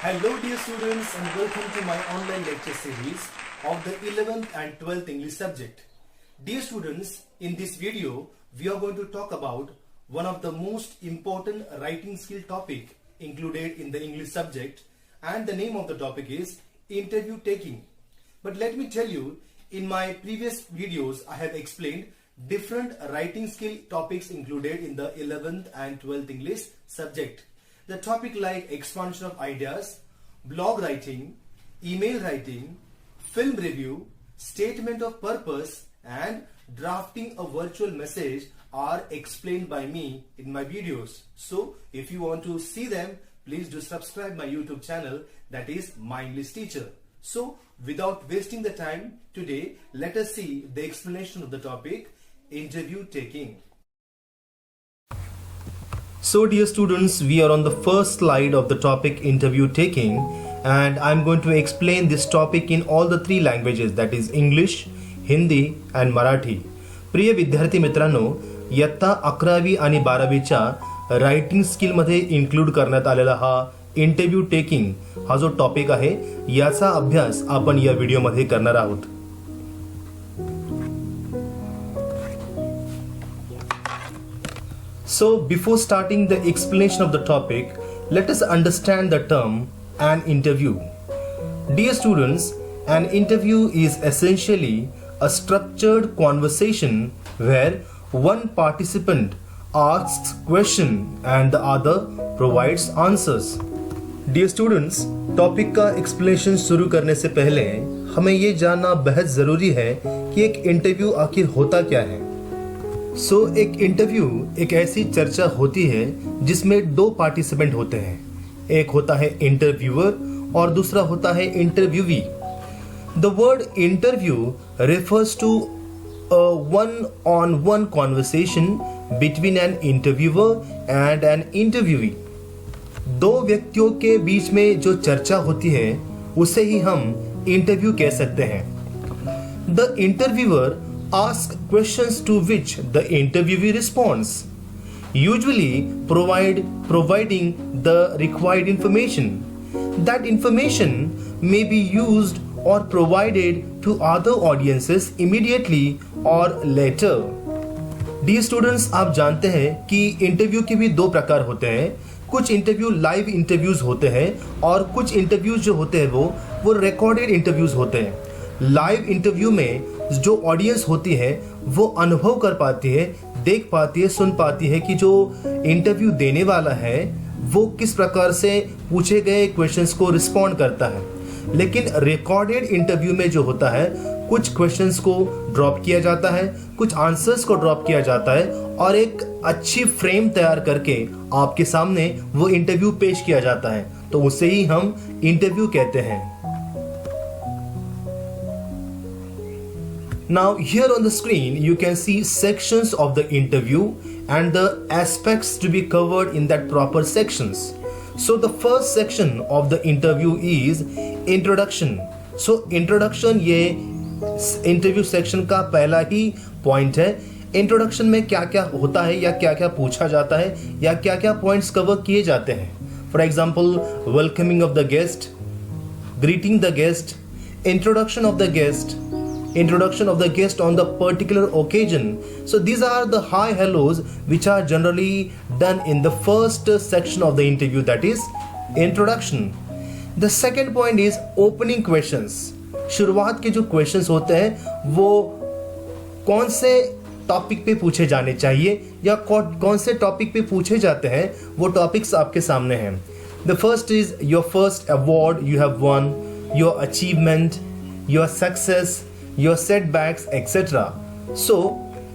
Hello dear students and welcome to my online lecture series of the 11th and 12th English subject. Dear students, in this video we are going to talk about one of the most important writing skill topic included in the English subject, and the name of the topic is interview taking. But let me tell you, in my previous videos I have explained different writing skill topics included in the 11th and 12th English subject. The topic like expansion of ideas, blog writing, email writing, film review, statement of purpose and drafting a virtual message are explained by me in my videos. So if you want to see them, please do subscribe my YouTube channel, that is My English Teacher. So without wasting the time, today let us see the explanation of the topic interview taking. So dear students, we are on the first slide of the topic interview taking, and I'm going to explain this topic in all the three languages, that is English, Hindi and Marathi. प्रिय विद्यार्थी मित्रांनो, इयत्ता 11वी आणि 12वीच्या writing skill मध्ये include करण्यात आलेला हा interview taking हा जो टॉपिक आहे, याचा अभ्यास आपण या व्हिडिओ मध्ये करणार आहोत. So before starting the explanation of the topic, let us understand the term an interview. Dear students, an interview is essentially a structured conversation where one participant asks question and the other provides answers. Dear students, topic का explanation शुरू करने से पहले हमें ये जानना बेहद ज़रूरी है कि एक इंटरव्यू आखिर होता क्या है. एक इंटरव्यू एक ऐसी चर्चा होती है जिसमें दो पार्टिसिपेंट होते हैं. एक होता है इंटरव्यूअर और दूसरा होता है interviewee. The word interview refers to one-on-one conversation between an interviewer and an interviewee. दो व्यक्तियों के बीच में जो चर्चा होती है उसे ही हम इंटरव्यू कह सकते हैं. The interviewer ask questions to which the interviewee responds, usually providing the required information. That information may be used or provided to other audiences immediately or later. Dear students, आप जानते हैं कि इंटरव्यू के भी दो प्रकार होते हैं. कुछ इंटरव्यू लाइव इंटरव्यूज होते हैं और कुछ इंटरव्यूज जो होते हैं वो रिकॉर्डेड इंटरव्यूज होते हैं. लाइव इंटरव्यू में जो ऑडियंस होती है वो अनुभव कर पाती है, देख पाती है, सुन पाती है कि जो इंटरव्यू देने वाला है वो किस प्रकार से पूछे गए क्वेश्चंस को रिस्पॉन्ड करता है. लेकिन रिकॉर्डेड इंटरव्यू में जो होता है, कुछ क्वेश्चंस को ड्रॉप किया जाता है, कुछ आंसर्स को ड्रॉप किया जाता है और एक अच्छी फ्रेम तैयार करके आपके सामने वो इंटरव्यू पेश किया जाता है. तो उसे ही हम इंटरव्यू कहते हैं. Now here on the screen you can see sections of the interview and the aspects to be covered in that proper sections. So the first section of the interview is introduction. So introduction ये interview section का पहला ही point है. Introduction में क्या क्या होता है या क्या क्या पूछा जाता है या क्या क्या points cover किए जाते हैं. For example, welcoming of the guest, greeting the guest, introduction of the guest, introduction of the guest on the particular occasion. So these are the hi hellos which are generally done in the first section of the interview, that is introduction. The second point is opening questions. शुरुआत के जो questions होते हैं वो कौन से topic पे पूछे जाने चाहिए या कौन से टॉपिक पे पूछे जाते हैं, वो टॉपिक्स आपके सामने हैं. The first is your first award you have won, your achievement, your success, your setbacks, etc. So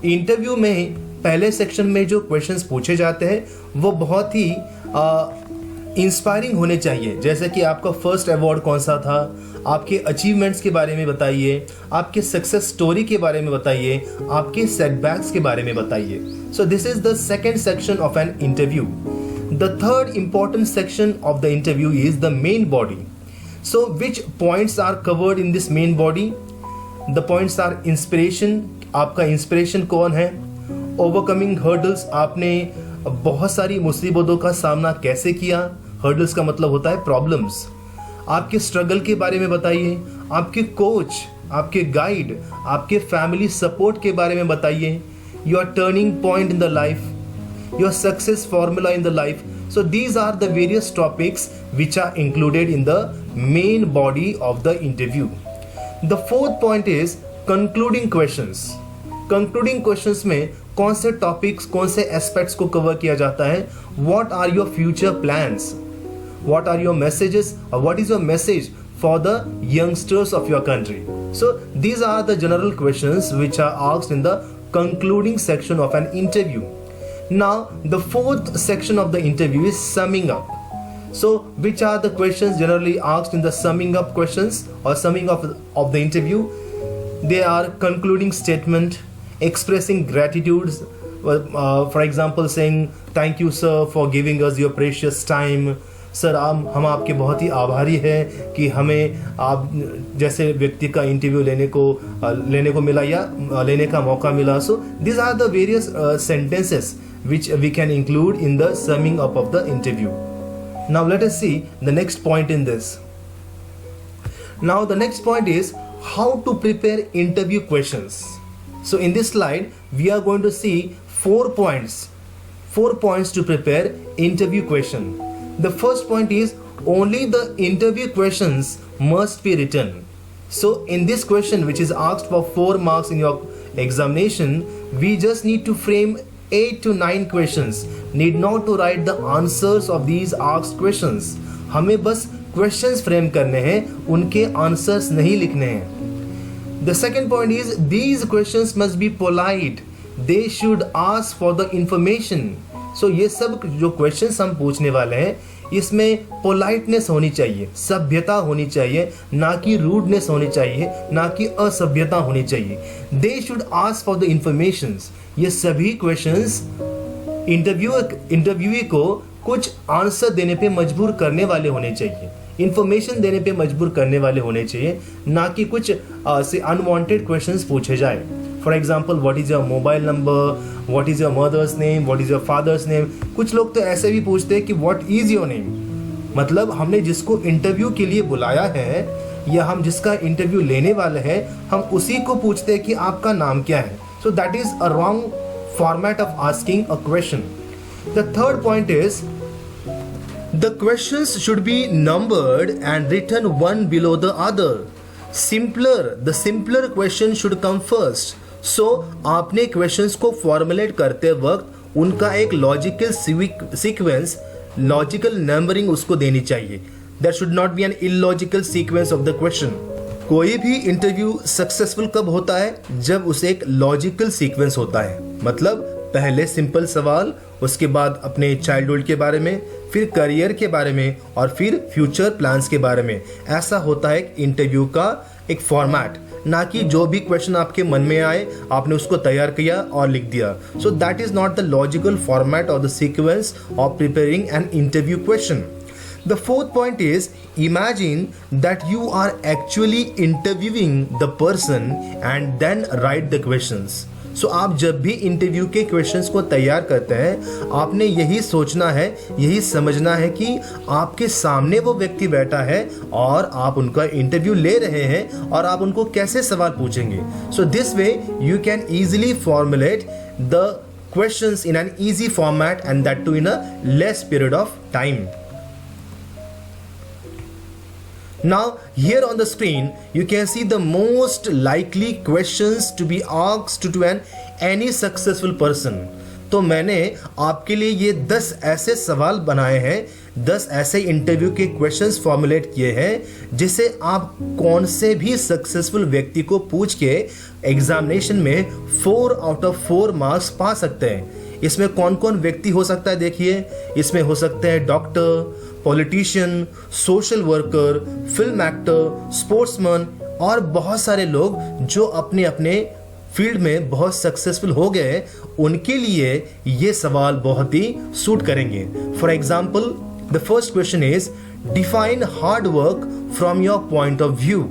interview में पहले सेक्शन में जो क्वेश्चंस पूछे जाते हैं वो बहुत ही इंस्पायरिंग होने चाहिए. जैसे कि आपका फर्स्ट अवार्ड कौन सा था, आपके अचीवमेंट्स के बारे में बताइए, आपके सक्सेस स्टोरी के बारे में बताइए, आपके सेटबैक्स के बारे में बताइए. So this is the second section of an interview. The third important section of the interview is the main body. So which points are covered in this main body? The points are inspiration, आपका inspiration कौन है, overcoming hurdles, आपने बहुत सारी मुसीबतों का सामना कैसे किया, हर्डल्स का मतलब होता है प्रॉब्लम्स, आपके स्ट्रगल के बारे में बताइए, आपके कोच, आपके गाइड, आपके फैमिली सपोर्ट के बारे में बताइए, your turning point in the life, your success formula in the life. So these are the various topics which are included in the main body of the interview. The fourth point is concluding questions. Concluding questions में कौन से topics, कौन से aspects को cover किया जाता है. What are your future plans? What are your messages or what is your message for the youngsters of your country? So these are the general questions which are asked in the concluding section of an interview. Now the fourth section of the interview is summing up. So which are the questions generally asked in the summing up questions or summing up of the interview? They are concluding statement, expressing gratitudes, for example saying thank you sir for giving us your precious time. Sir हम आपके बहुत ही आभारी हैं कि हमें आप जैसे व्यक्ति का इंटरव्यू लेने को मिला या लेने का मौका मिला. सो these are the various sentences which we can include in the summing up of the interview. Now let us see the next point in this. Now the next point is how to prepare interview questions. So in this slide we are going to see 4 points to prepare interview question. The first point is only the interview questions must be written. So in this question which is asked for 4 marks in your examination, we just need to frame 8 to 9 questions. Need not to write the answers of these asked questions. हमें बस questions frame करने हैं, उनके answers नहीं लिखने हैं. The second point is these questions must be polite. They should ask for the information. So ये सब जो questions हम पूछने वाले हैं इसमें पोलाइटनेस होनी चाहिए, सभ्यता होनी चाहिए, ना कि रूडनेस होनी चाहिए, ना कि असभ्यता होनी चाहिए. They should ask for the informations. ये सभी क्वेश्चंस इंटरव्यूअर को कुछ आंसर देने पे मजबूर करने वाले होने चाहिए, इंफॉर्मेशन देने पे मजबूर करने वाले होने चाहिए, ना कि कुछ से अनवांटेड क्वेश्चंस पूछे जाए. For example what is your mobile number, what is your mother's name, what is your father's name. कुछ लोग तो ऐसे भी पूछते हैं कि व्हाट इज योर नेम. मतलब हमने जिसको इंटरव्यू के लिए बुलाया है या हम जिसका इंटरव्यू लेने वाले हैं हम उसी को पूछते हैं कि आपका नाम क्या है. सो that is a wrong format of asking a question. The third point is the questions should be numbered and written one below the other. The simpler question should come first. So आपने questions को formulate करते वक्त उनका एक logical sequence, logical numbering उसको देनी चाहिए. There should not be an illogical sequence of the question. कोई भी इंटरव्यू सक्सेसफुल कब होता है? जब उसे एक लॉजिकल सीक्वेंस होता है. मतलब पहले सिंपल सवाल, उसके बाद अपने चाइल्डहुड के बारे में, फिर करियर के बारे में और फिर फ्यूचर प्लान्स के बारे में. ऐसा होता है इंटरव्यू का एक फॉर्मेट, ना कि जो भी क्वेश्चन आपके मन में आए आपने उसको तैयार किया और लिख दिया. So that is not the logical format और the sequence of preparing an interview question. The fourth point is imagine that you are actually interviewing the person and then write the questions. So आप जब भी interview के questions को तैयार करते हैं आपने यही सोचना है, यही समझना है कि आपके सामने वो व्यक्ति बैठा है और आप उनका इंटरव्यू ले रहे हैं और आप उनको कैसे सवाल पूछेंगे. So this way you can easily formulate the questions in an easy format and that too in a less period of time. Now here on the screen you can see the most likely questions to be asked to any successful person. तो मैंने आपके लिए ये 10 ऐसे सवाल बनाए हैं, 10 ऐसे इंटरव्यू के क्वेश्चंस फॉर्मुलेट किए हैं जिसे आप कौन से भी सक्सेसफुल व्यक्ति को पूछ के एग्जामिनेशन में 4 आउट ऑफ 4 मार्क्स पा सकते हैं. इसमें कौन कौन व्यक्ति हो सकता है देखिए. इसमें हो सकते हैं doctor, politician, social worker, film actor, sportsman और बहुत सारे लोग जो अपने अपने फील्ड में बहुत सक्सेसफुल हो गए. उनके लिए ये सवाल बहुत ही सूट करेंगे. For example the first question is define hard work from your point of view.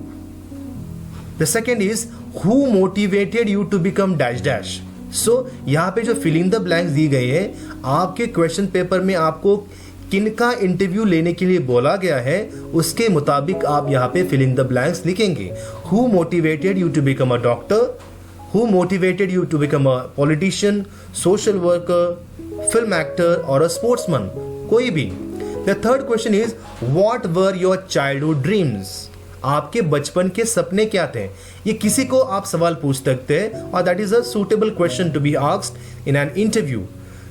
The second is who motivated you to become dash dash. So यहाँ पे जो फिल इन द ब्लैंक्स दी गई है आपके क्वेश्चन पेपर में आपको किनका इंटरव्यू लेने के लिए बोला गया है उसके मुताबिक आप यहाँ पे फिल इन द ब्लैंक्स लिखेंगे। Who motivated you to become a doctor, who motivated you to become a politician, social worker, film actor और अ स्पोर्ट्समैन, कोई भी। The third question is what were your childhood dreams, आपके बचपन के सपने क्या थे। ये किसी को आप सवाल पूछ सकते हैं और that is a suitable question to be asked in an interview.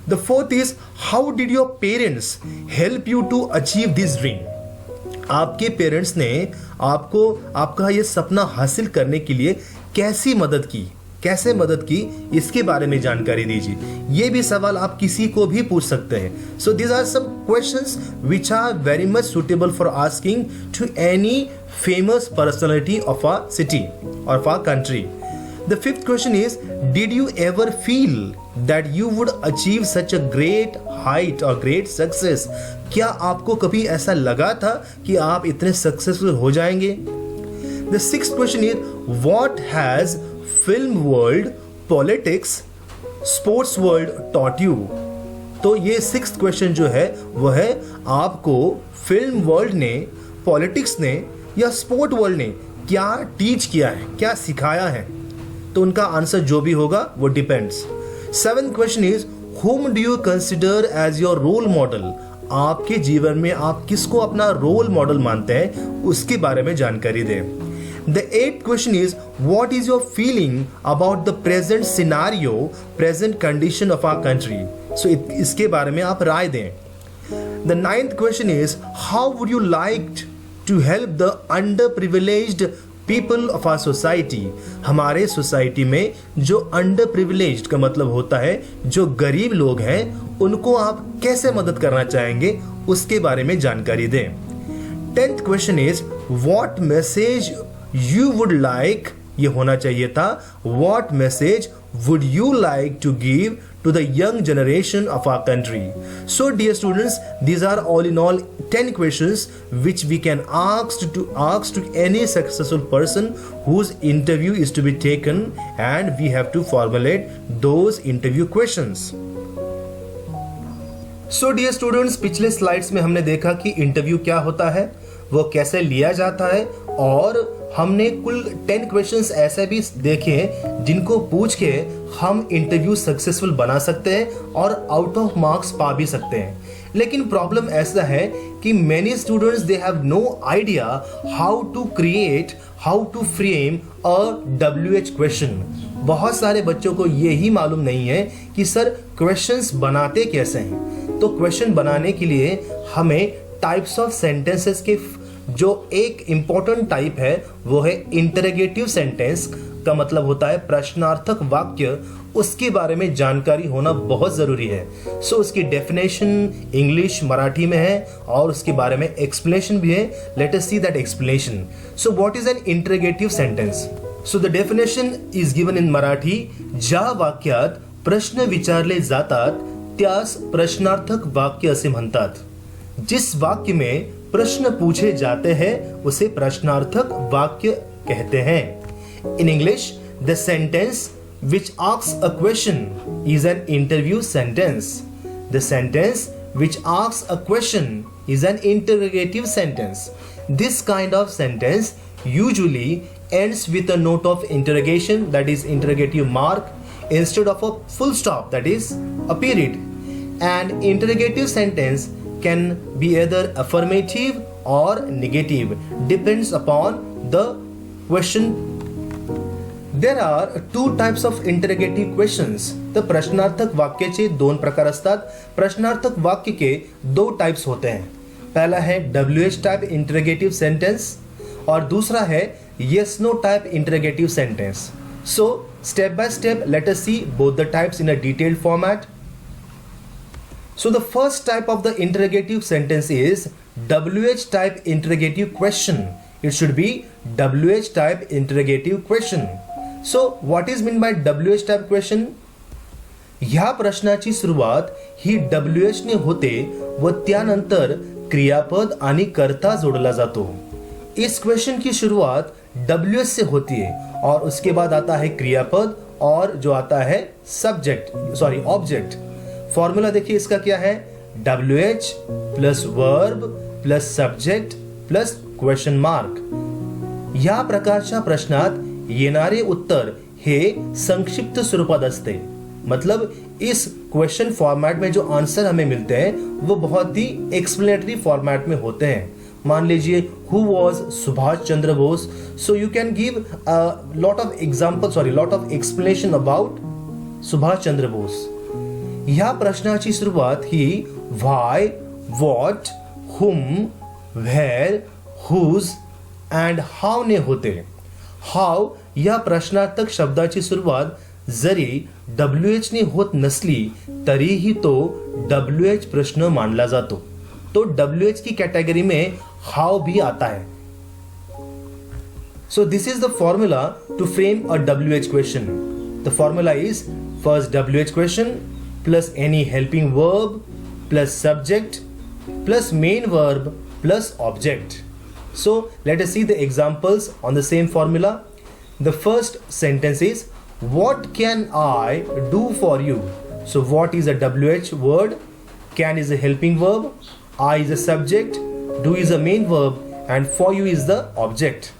The fourth is how did your parents help you to achieve this dream, आपके पेरेंट्स ने आपको आपका ये सपना हासिल करने के लिए कैसे मदद की, इसके बारे में जानकारी दीजिए। ये भी सवाल आप किसी को भी पूछ सकते हैं। So these are some questions which are very much suitable for asking to any famous personality of our city or of our country. The fifth question is, did you ever feel that you would achieve such a great height or great success? क्या आपको कभी ऐसा लगा था कि आप इतने successful हो जाएंगे? The sixth question is, what has film world, politics, sports world taught you? तो ये सिक्स्थ क्वेश्चन जो है वो है आपको फिल्म वर्ल्ड ने, पॉलिटिक्स ने या स्पोर्ट वर्ल्ड ने क्या टीच किया है, क्या सिखाया है। तो उनका आंसर जो भी होगा वो depends. Seventh question is whom do you consider as your role model, आपके जीवन में आप किसको अपना रोल मॉडल मानते हैं उसके बारे में जानकारी दें। The eighth question is what is your feeling about the present scenario, present condition of our country, so इसके बारे में आप राय दें। The ninth question is how would you like to help the underprivileged people of our society, हमारे society में जो underprivileged का मतलब होता है जो गरीब लोग हैं उनको आप कैसे मदद करना चाहेंगे उसके बारे में जानकारी दें। 10th question is what message you would like, ये होना चाहिए था what message would you like to give to the young generation of our country. So dear students, these are all in all 10 questions which we can ask to any successful person whose interview is to be taken, and we have to formulate those interview questions. So dear students, पिछले slides में हमने देखा कि interview क्या होता है, वो कैसे लिया जाता है, और हमने कुल 10 क्वेश्चंस ऐसे भी देखे जिनको पूछ के हम इंटरव्यू सक्सेसफुल बना सकते हैं और आउट ऑफ मार्क्स पा भी सकते हैं। लेकिन प्रॉब्लम ऐसा है कि many students they have no idea how to create, how to frame a WH question. बहुत सारे बच्चों को यही मालूम नहीं है कि सर क्वेश्चंस बनाते कैसे हैं। तो क्वेश्चन बनाने के लिए हमें टाइप्स ऑफ सेंटेंसेस के जो एक इंपॉर्टेंट टाइप है वो है इंटरोगेटिव सेंटेंस, का मतलब होता है प्रश्नार्थक वाक्य, उसके बारे में जानकारी होना बहुत जरूरी है। सो उसकी डेफिनेशन इंग्लिश मराठी में है और उसके बारे में एक्सप्लेनेशन भी है। Late us see that explanation. So what is an interrogative sentence? So the definition is given in Marathi. ज्या वाक्यात प्रश्न विचारले जातात त्यास प्रश्नार्थक वाक्य असे म्हणतात। जिस वाक्य में प्रश्न पूछे जाते हैं उसे प्रश्नार्थक वाक्य कहते हैं। In English, the sentence which asks a question is an interview sentence. The sentence which asks a question is an interrogative sentence. This kind of sentence usually ends with a note of interrogation, that is interrogative mark, instead of a full stop, that is a period. An interrogative sentence can be either affirmative or negative, depends upon the question. There are two types of interrogative questions. तर प्रश्नार्थक वाक्याचे दोन प्रकार असतात। प्रश्नार्थक वाक्य के दो types होते हैं। पहला है WH टाइप इंटरोगेटिव सेंटेंस और दूसरा है yes no type interrogative sentence. So step by step let us see both the types in a detailed format. So the first type of the interrogative sentence is WH type interrogative question. It should be WH type interrogative question. So what is meant by WH type question? ह्या प्रश्नाची सुरुवात ही WH ने होते व त्यानंतर क्रियापद आणि कर्ता जोडला जातो। इस क्वेश्चन की शुरुआत WH से होती है और उसके बाद आता है क्रियापद और जो आता है सब्जेक्ट, ऑब्जेक्ट। फॉर्मूला देखिए इसका क्या है, WH plus verb plus subject plus question mark. या प्रकारच्या प्रश्नात येणारे उत्तर हे संक्षिप्त स्वरूपात असते. मतलब इस क्वेश्चन फॉर्मेट में जो आंसर हमें मिलते हैं वो बहुत ही एक्सप्लेनेटरी फॉर्मेट में होते हैं. मान लीजिए who was Subhash Chandra Bose, so you can give lot of explanation about Subhash Chandra Bose. ह्या प्रश्नाची सुरुवात ही why, what, whom, where, whose and how ने होते. हाव या प्रश्नार्थक शब्दाची सुरुवात जरी WH ने होत नसली तरीही तो WH प्रश्न मानला जातो. तो WH की कैटेगरी में हाउ भी आता है. So this is the formula to frame a WH question. The formula is first WH question plus any helping verb plus subject plus main verb plus object. So let us see the examples on the same formula. The first sentence is, what can I do for you? So what is a WH word? Can is a helping verb, I is a subject, do is a main verb, and for you is the object.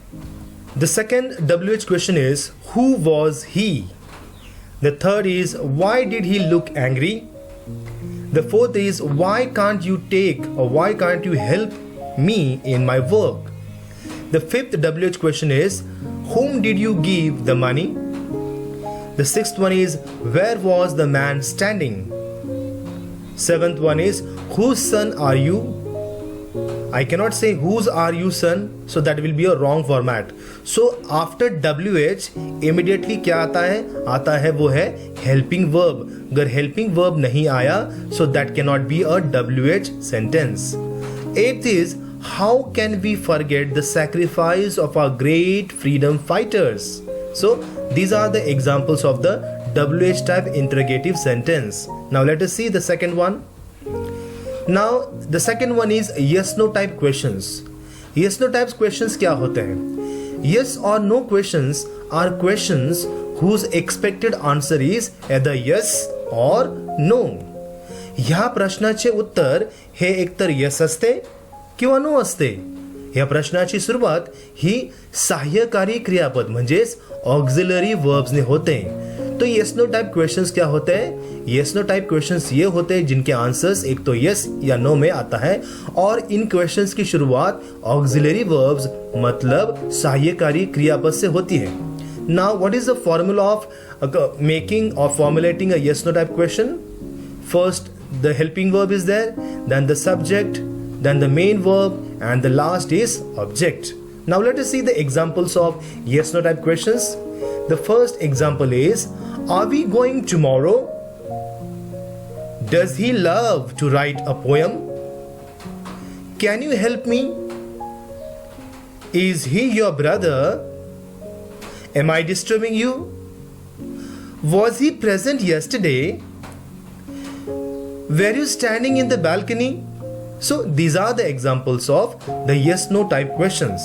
The second WH question is, who was he? The third is, why did he look angry? The fourth is, why can't you take or why can't you help me in my work? The fifth WH question is, whom did you give the money? The sixth one is, where was the man standing? Seventh one is, whose son are you? I cannot say whose are you son, so that will be a wrong format. So after WH immediately क्या आता है? आता है वो है helping verb. अगर helping verb नहीं आया, so that cannot be a WH sentence. Eighth is, how can we forget the sacrifice of our great freedom fighters? So these are the examples of the WH type interrogative sentence. Now let us see the second one. Now the second one is yes no type questions. Yes no type questions क्या होते हैं? Yes or no questions are questions whose expected answer is either yes or no. ह्या प्रश्नाचे उत्तर हे एकतर yes असते किंवा no असते. या प्रश्नाची सुरुवात ही सहाय्यकारी क्रियापद म्हणजेच ऑक्सिलरी वर्ब्स ने होते हैं. तो येस नो टाइप क्वेश्चंस क्या होते हैं? येस नो टाइप क्वेश्चंस ये होते हैं जिनके आंसर्स एक तो यस या नो में आता है और इन क्वेश्चंस की शुरुआत ऑक्सिलरी वर्ब्स मतलब सहाय्यकारी क्रियापद से होती है. Now what is the formula of making और formulating a yes no type question? First the helping verb is there, then the subject, then the main verb, and the last is object. Now let us see the examples of yes no type questions. The first example is, are we going tomorrow? Does he love to write a poem? Can you help me? Is he your brother? Am I disturbing you? Was he present yesterday? Were you standing in the balcony? So these are the examples of the yes no type questions.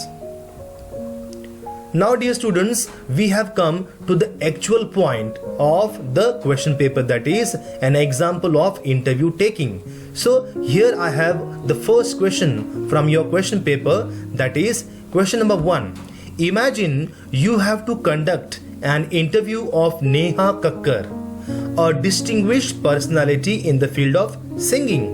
Now dear students, we have come to the actual point of the question paper, that is an example of interview taking. So here I have the first question from your question paper, that is question number 1. Imagine you have to conduct an interview of Neha Kakkar, a distinguished personality in the field of singing.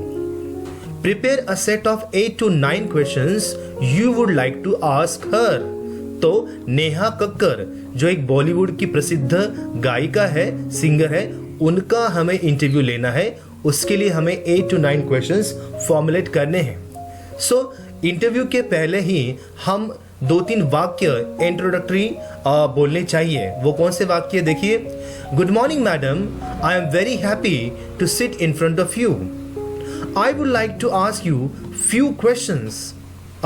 Prepare a set of 8 to 9 questions you would like to ask her. तो नेहा कक्कर जो एक बॉलीवुड की प्रसिद्ध गायिका है, singer है, उनका हमें इंटरव्यू लेना है. उसके लिए हमें 8 to 9 क्वेश्चंस फॉर्मुलेट करने हैं. सो इंटरव्यू के पहले ही हम 2-3 वाक्य इंट्रोडक्टरी बोलने चाहिए. वो कौन से वाक्य? देखिए, good morning madam, I am very happy to sit in front of you. I would like to ask you few questions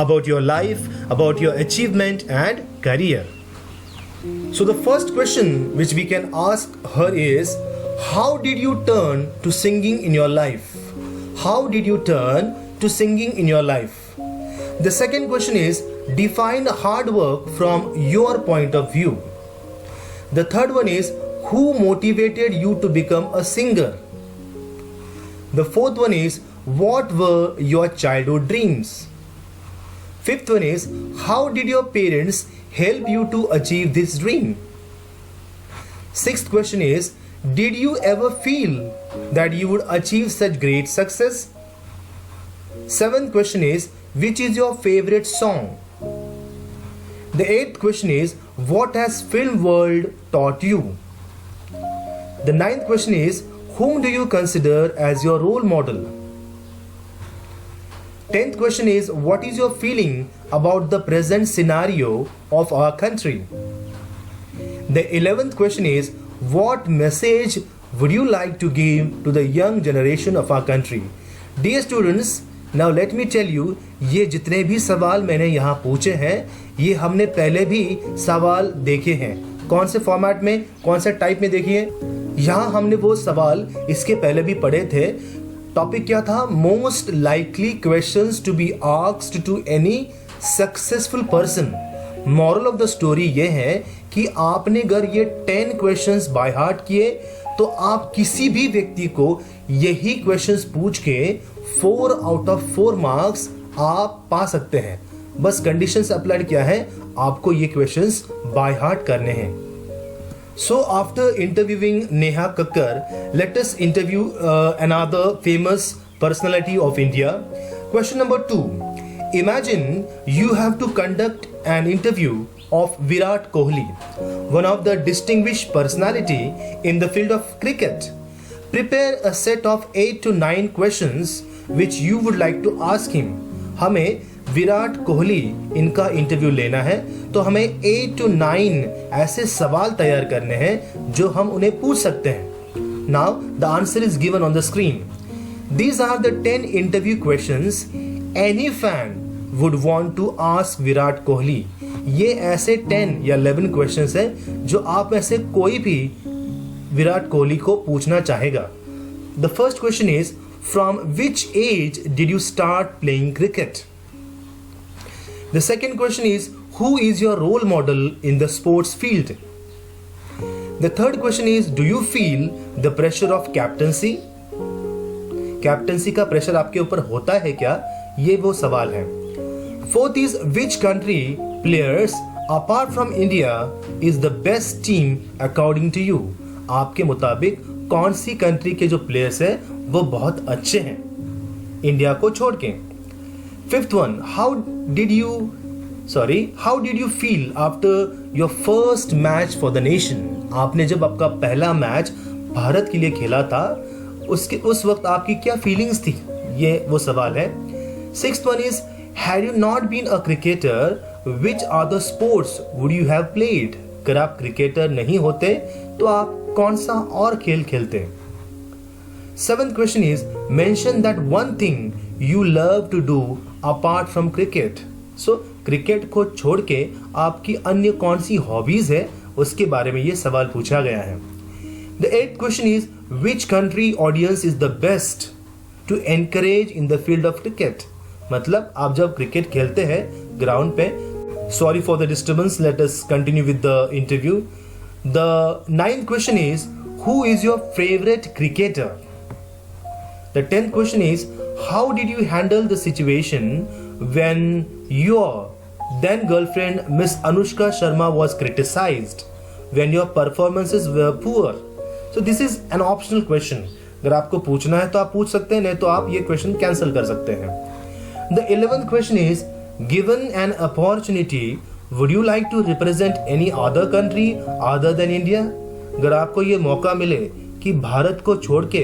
about your life, about your achievement and career. So the first question which we can ask her is, how did you turn to singing in your life? How did you turn to singing in your life? The second question is, define hard work from your point of view. The third one is, who motivated you to become a singer? The fourth one is, what were your childhood dreams? Fifth one is, how did your parents help you to achieve this dream? Sixth question is, did you ever feel that you would achieve such great success? Seventh question is, which is your favorite song? The eighth question is, what has film world taught you? The ninth question is, whom do you consider as your role model? 10th question is, what is your feeling about the present scenario of our country? The 11th question is, what message would you like to give to the young generation of our country? Dear students, now let me tell you, ये जितने भी सवाल मैंने यहाँ पूछे हैं, ये हमने पहले भी सवाल देखे हैं. कौन से फॉर्मेट में, कौन से टाइप में देखिए. यहाँ हमने वो सवाल इसके पहले भी पढ़े थे. टॉपिक क्या था? Most likely questions to be asked to any successful person. Moral of the story ये है कि आपने अगर ये 10 क्वेश्चंस बाय हार्ट किए तो आप किसी भी व्यक्ति को यही क्वेश्चंस पूछ के 4 आउट ऑफ 4 मार्क्स आप पा सकते हैं. बस कंडीशन से अप्लाई किया है, आपको ये क्वेश्चंस बाय हार्ट करने हैं. So after interviewing Neha Kakkar, let us interview another famous personality of India. Question number 2. Imagine you have to conduct an interview of Virat Kohli, one of the distinguished personality in the field of cricket. Prepare a set of 8 to 9 questions which you would like to ask him. हमें विराट कोहली इनका interview लेना है, तो हमें 8 to 9 ऐसे सवाल तैयार करने हैं जो हम उन्हें पूछ सकते हैं. Now the answer is given on the screen. These are the 10 interview questions any fan would want to ask Virat Kohli. ये ऐसे 10 या 11 questions हैं जो आप में से कोई भी विराट कोहली को पूछना चाहेगा. The first question is, from which age did you start playing cricket? The second question is, who is your role model in the sports field? The third question is, do you feel the pressure of captaincy? Captaincy का pressure आपके ऊपर होता है क्या? ये वो सवाल है. Fourth is, which country players apart from India is the best team according to you? आपके मुताबिक कौन सी कंट्री के जो प्लेयर्स हैं वो बहुत अच्छे हैं इंडिया को छोड़ के. Fifth one, how did you feel after your first match for the nation? आपने जब आपका पहला मैच भारत के लिए खेला था, उस वक्त आपकी क्या फीलिंग्स थी? ये वो सवाल है. Sixth one is, had you not been a cricketer, which other sports would you have played? अगर आप क्रिकेटर नहीं होते तो आप कौन सा और खेल खेलते? Seventh question is, mention that one thing you love to do apart from cricket. So cricket को छोड़ के आपकी अन्य कौन सी हॉबीज है उसके बारे में ये सवाल पूछा गया है. The eighth question is, which country audience is the best to encourage in the field of cricket? मतलब आप जब क्रिकेट खेलते हैं ग्राउंड पे. Sorry for the disturbance, let us continue with the interview. The ninth question is, who is your favorite cricketer? The 10th question is, how did you handle the situation when your then girlfriend Miss Anushka Sharma was criticized when your performances were poor? So this is an optional question. अगर आपको पूछना है तो आप पूछ सकते हैं, नहीं तो आप ये क्वेश्चन कैंसिल कर सकते हैं. The 11th question is, given an opportunity, would you like to represent any other country other than India? अगर आपको ये मौका मिले कि भारत को छोड़ के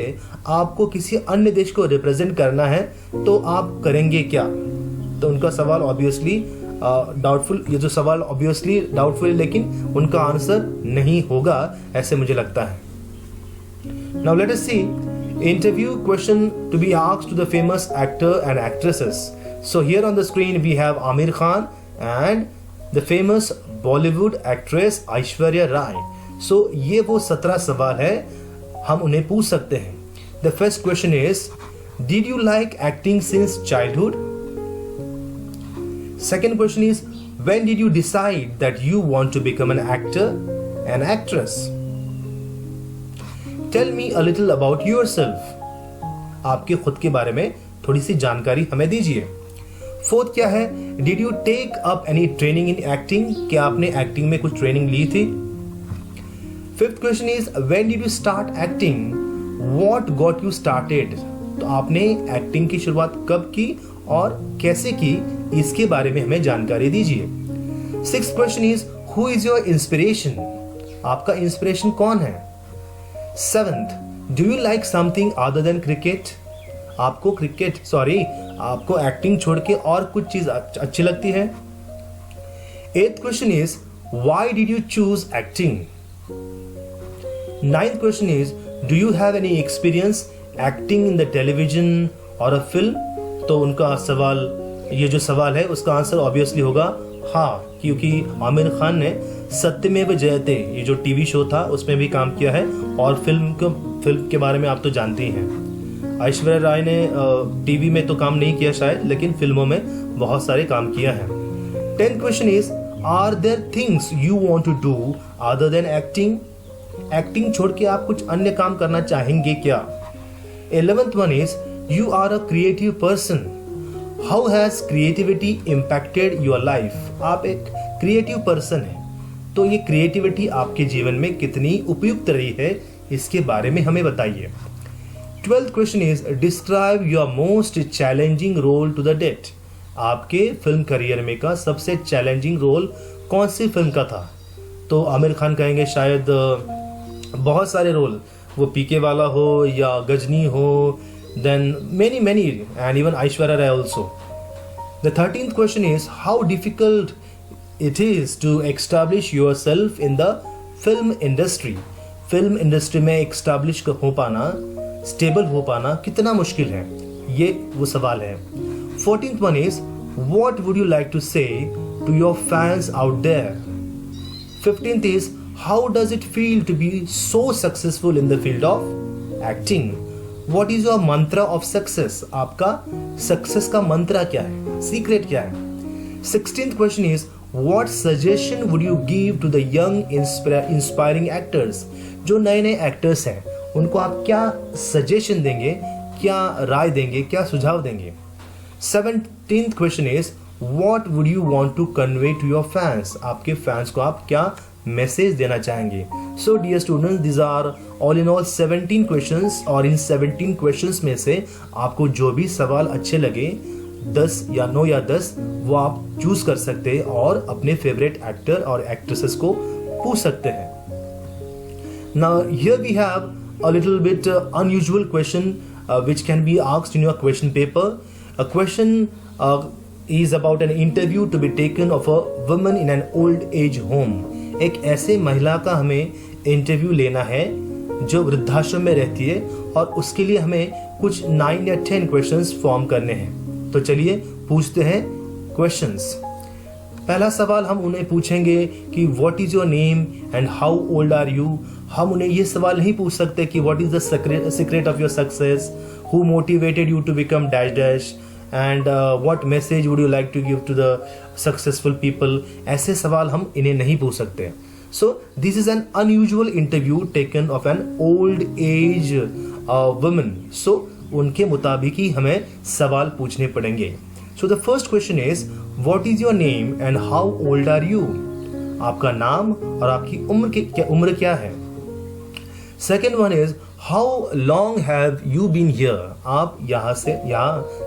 आपको किसी अन्य देश को रिप्रेजेंट करना है तो आप करेंगे क्या? तो उनका सवाल ऑब्वियसली डाउटफुल, ये जो सवाल ऑब्वियसली डाउटफुल है, लेकिन उनका आंसर नहीं होगा ऐसे मुझे लगता है. Now let us see interview question to be asked to the famous actor and actresses. So here on the screen we have Aamir Khan and the famous Bollywood actress Aishwarya Rai. So ये वो 17 सवाल है, हम उन्हें पूछ सकते हैं. The first question is, did you like acting since childhood? Second question is, when did you decide that you want to become an actor and actress? Tell me a little about yourself. आपके खुद के बारे में थोड़ी सी जानकारी हमें दीजिए। Fourth क्या है, did you take up any training in acting, क्या आपने एक्टिंग में कुछ ट्रेनिंग ली थी। Fifth question is when did you start acting, what got you started, तो आपने एक्टिंग की शुरुआत कब की और कैसे की, इसके बारे में हमें जानकारी दीजिए। Sixth question is who is your inspiration, आपका इंस्पिरेशन कौन है। Seventh, do you like something other than cricket, आपको आपको एक्टिंग छोड़ के और कुछ चीज अच्छी लगती है। Eighth question is why did you choose acting. Ninth question is do you have any experience acting in the television और अ फिल्म, तो उनका सवाल, ये जो सवाल है उसका आंसर ऑब्वियसली होगा हाँ, क्योंकि आमिर खान ने सत्यमेव जयते ये जो टीवी शो था उसमें भी काम किया है, और फिल्म के बारे में आप तो जानते ही हैं। ऐश्वर्या राय ने टीवी में तो काम नहीं किया शायद, लेकिन फिल्मों में बहुत सारे काम किया है। 10th question is are there things you want to do other than acting, acting छोड़ के आप कुछ अन्य काम करना चाहेंगे क्या। 11th one is you are a creative person, how has creativity impacted your life, आप एक क्रिएटिव पर्सन हैं, तो ये क्रिएटिविटी आपके जीवन में कितनी उपयुक्त रही है, इसके बारे में हमें बताइए। 12th question is describe your most challenging role to the date, आपके फिल्म करियर में का सबसे चैलेंजिंग रोल कौन सी फिल्म का था, तो आमिर खान कहेंगे शायद बहुत सारे रोल, वो पीके वाला हो या गजनी हो, then many and even Aishwarya Rai also. The 13th question is how difficult it is to establish yourself in the film industry, film industry में एस्टैब्लिश हो पाना, स्टेबल हो पाना कितना मुश्किल है, ये वो सवाल है। 14th one is what would you like to say to your fans out there. 15th is how does it feel to be so successful in the field of acting, what is your mantra of success, आपका success का मंत्रा क्या है, secret क्या है। 16th question is what suggestion would you give to the young inspiring actors, जो नए नए एक्टर्स हैं उनको आप क्या सजेशन देंगे, क्या राय देंगे, क्या सुझाव देंगे। 17th question is what would you want to convey to your fans, आपके फैंस को आप क्या मैसेज देना चाहेंगे। So dear students, this are all in all 17 questions, और इन 17 क्वेश्चंस में से आपको जो भी सवाल अच्छे लगे 10 या 9 या 10 वो आप चूज कर सकते हैं और अपने फेवरेट एक्टर और एक्ट्रेसेस को पूछ सकते हैं। Now here we have a little bit unusual question which can be asked in your question paper. A question is about an interview to be taken of a woman in an old age home. एक ऐसे महिला का हमें interview लेना है जो वृद्धाश्रम में रहती है, और उसके लिए हमें कुछ 9 या 10 क्वेश्चंस फॉर्म करने हैं। तो चलिए पूछते हैं क्वेश्चंस। पहला सवाल हम उन्हें पूछेंगे कि what is your name and how old are you. हम उन्हें ये सवाल नहीं पूछ सकते कि what is the secret of your success, who motivated you to become dash dash, and what message would you like to give to the successful people. ऐसे सवाल हम इन्हें नहीं पूछ सकते। So this is an unusual interview taken of an old age woman. सो उनके मुताबिक ही हमें सवाल पूछने पड़ेंगे। So the first question is what is your name and how old are you, आपका नाम और आपकी उम्र क्या है। Second one is how long have you been here, आप यहाँ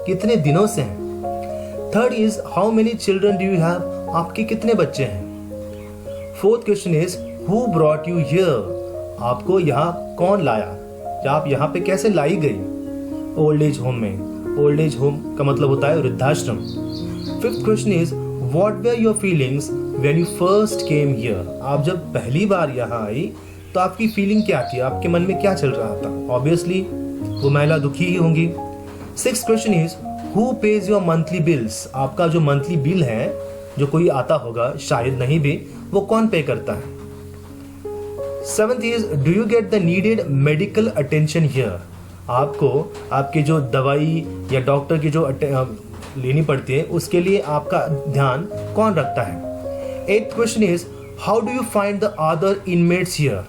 कितने दिनों से हैं। Third is how many children do you have, आपके कितने बच्चे हैं। Fourth question is who brought you here, आपको यहाँ कौन लाया, या आप यहाँ पे कैसे लाई गई ओल्ड एज होम में। ओल्ड एज होम का मतलब होता है वृद्धाश्रम। Fifth question is what were your feelings when you first came here, आप जब पहली बार यहाँ आई तो आपकी फीलिंग क्या थी, आपके मन में क्या चल रहा था। ऑब्वियसली वो महिला दुखी ही होंगी। Sixth question is who page your monthly bills, आपका जो मंथली बिल है, जो कोई आता होगा शायद नहीं भी, वो कौन पे करता है। Seventh is do you get the needed medical attention here, आपको आपकी जो दवाई या डॉक्टर की जो लेनी पड़ती है उसके लिए आपका ध्यान कौन रखता है। Eighth question is how do you find the other inmates here,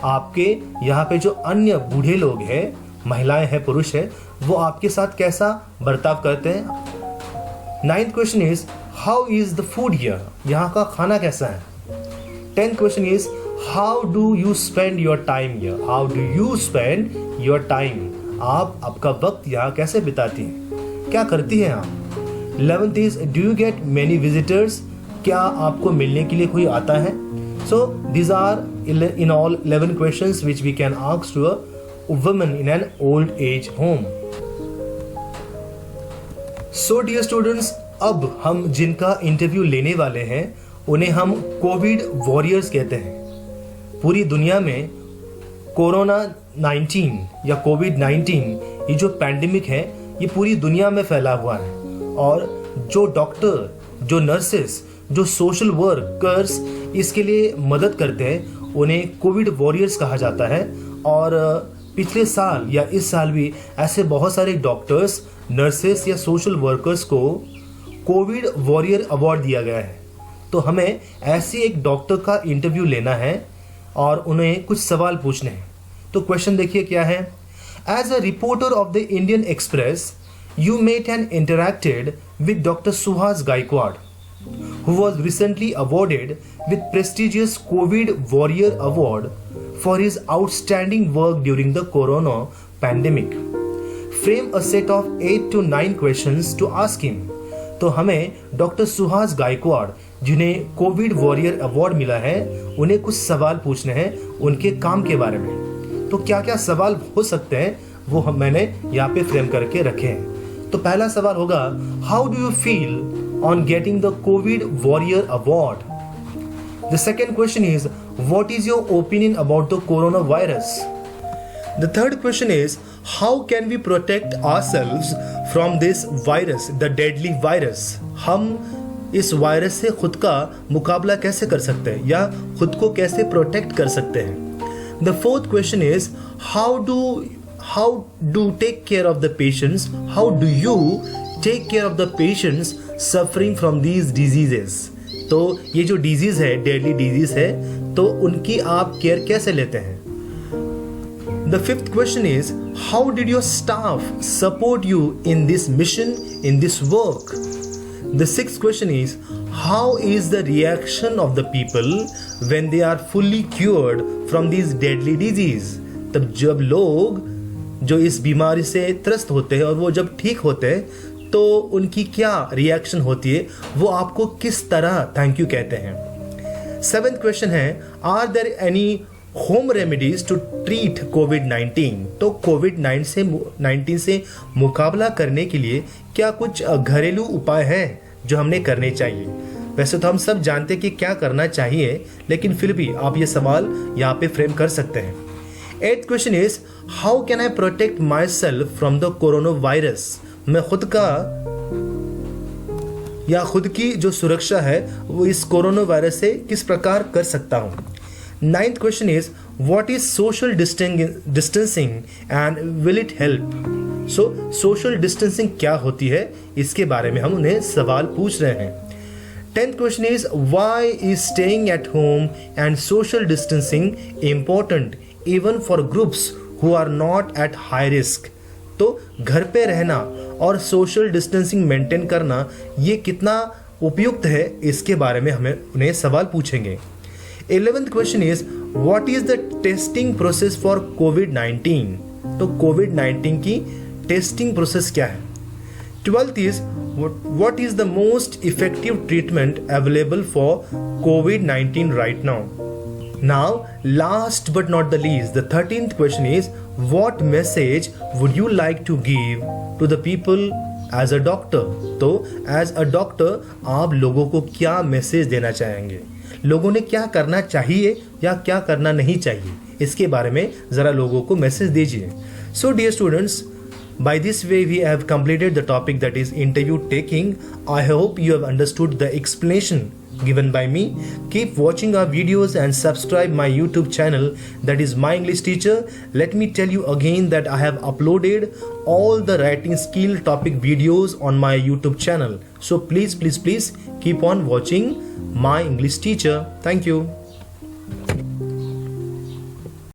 आपके यहाँ पे जो अन्य बूढ़े लोग हैं, महिलाएं हैं, पुरुष है, वो आपके साथ कैसा बर्ताव करते हैं। 9th question is how is the food here, यहाँ का खाना कैसा है। 10th question is how do you spend your time here, how do you spend your time, आप आपका वक्त यहाँ कैसे बिताती हैं, क्या करती हैं आप। 11th is do you get many visitors, क्या आपको मिलने के लिए कोई आता है। So these are in all 11 questions which we can ask to a woman in an old age home. So dear students, अब हम जिनका इंटरव्यू लेने वाले हैं उन्हें हम कोविड वॉरियर्स कहते हैं। पूरी दुनिया में कोरोना 19 या कोविड 19 ये जो पैंडेमिक है ये पूरी दुनिया में फैला हुआ है, और जो डॉक्टर, जो नर्सेस, जो सोशल वर्कर्स इसके लिए मदद करते हैं उन्हें कोविड वॉरियर्स कहा जाता है। और पिछले साल या इस साल भी ऐसे बहुत सारे डॉक्टर्स, नर्सेस या सोशल वर्कर्स को कोविड वॉरियर अवार्ड दिया गया है। तो हमें ऐसे एक डॉक्टर का इंटरव्यू लेना है और उन्हें कुछ सवाल पूछने हैं। तो क्वेश्चन देखिए क्या है। As a reporter of the Indian Express you met and interacted with doctor Suhas Gaikwad who was recently awarded with prestigious COVID Warrior Award for his outstanding work during the corona pandemic. Frame a set of 8 to 9 questions to ask him. तो हमें doctor Suhas Gaekwad जिन्हें Covid warrior award मिला है उन्हें कुछ सवाल पूछने हैं उनके काम के बारे में। तो क्या क्या सवाल हो सकते हैं वो मैंने यहाँ पे फ्रेम करके रखे हैं। तो पहला सवाल होगा, how do you feel on getting the COVID Warrior Award? The second question is, what is your opinion about the coronavirus? The third question is, how can we protect ourselves from this virus, the deadly virus? हम इस virus से खुद का मुकाबला कैसे कर सकते हैं या खुद को कैसे प्रोटेक्ट कर सकते हैं। The fourth question is, how do take care of the patients? How do you take care of the patients suffering from these diseases? तो ये जो डिजीज है, डेडली डिजीज है, तो उनकी आप केयर कैसे लेते हैं। The fifth question is, how did your staff support you in this mission, in this work? The sixth question is, how is the reaction of the people when they are fully cured from these deadly disease? तब जब लोग जो इस बीमारी से त्रस्त होते हैं और वो जब ठीक होते हैं तो उनकी क्या रिएक्शन होती है, वो आपको किस तरह थैंक यू कहते हैं। 7th क्वेश्चन है, are there any home remedies to treat कोविड-19? तो कोविड-19 से मुकाबला करने के लिए क्या कुछ घरेलू उपाय हैं जो हमने करने चाहिए। वैसे तो हम सब जानते हैं कि क्या करना चाहिए, लेकिन फिर भी आप ये सवाल यहाँ पे फ्रेम कर सकते हैं। 8th question is, how can I protect my self from the corona virus? मैं खुद का या खुद की जो सुरक्षा है वो इस कोरोना वायरस से किस प्रकार कर सकता हूँ। 9th question is, what is social distancing and will it help? So social distancing क्या होती है इसके बारे में हम उन्हें सवाल पूछ रहे हैं। 10th question is, why is staying at home and social distancing important even for groups who are not at high risk? तो घर पे रहना और सोशल डिस्टेंसिंग मेंटेन करना ये कितना उपयुक्त है इसके बारे में हमें उन्हें सवाल पूछेंगे। 11th question is, what is the testing process for कोविड-19? तो कोविड-19 की टेस्टिंग प्रोसेस क्या है। 12th is, what is the most effective treatment available for कोविड-19 right now? Now, last but not the least, the 13th question is, what message would you like to give to the people as a doctor? तो as a doctor आप लोगों को क्या message देना चाहेंगे, लोगों ने क्या करना चाहिए या क्या करना नहीं चाहिए, इसके बारे में ज़रा लोगों को मैसेज दीजिए। So dear students, by this way we have completed the topic that is interview taking. I hope you have understood the explanation given by me. Keep watching our videos and subscribe my YouTube channel, that is My English Teacher. Let me tell you again that I have uploaded all the writing skill topic videos on my YouTube channel. So please keep on watching My English Teacher. Thank you.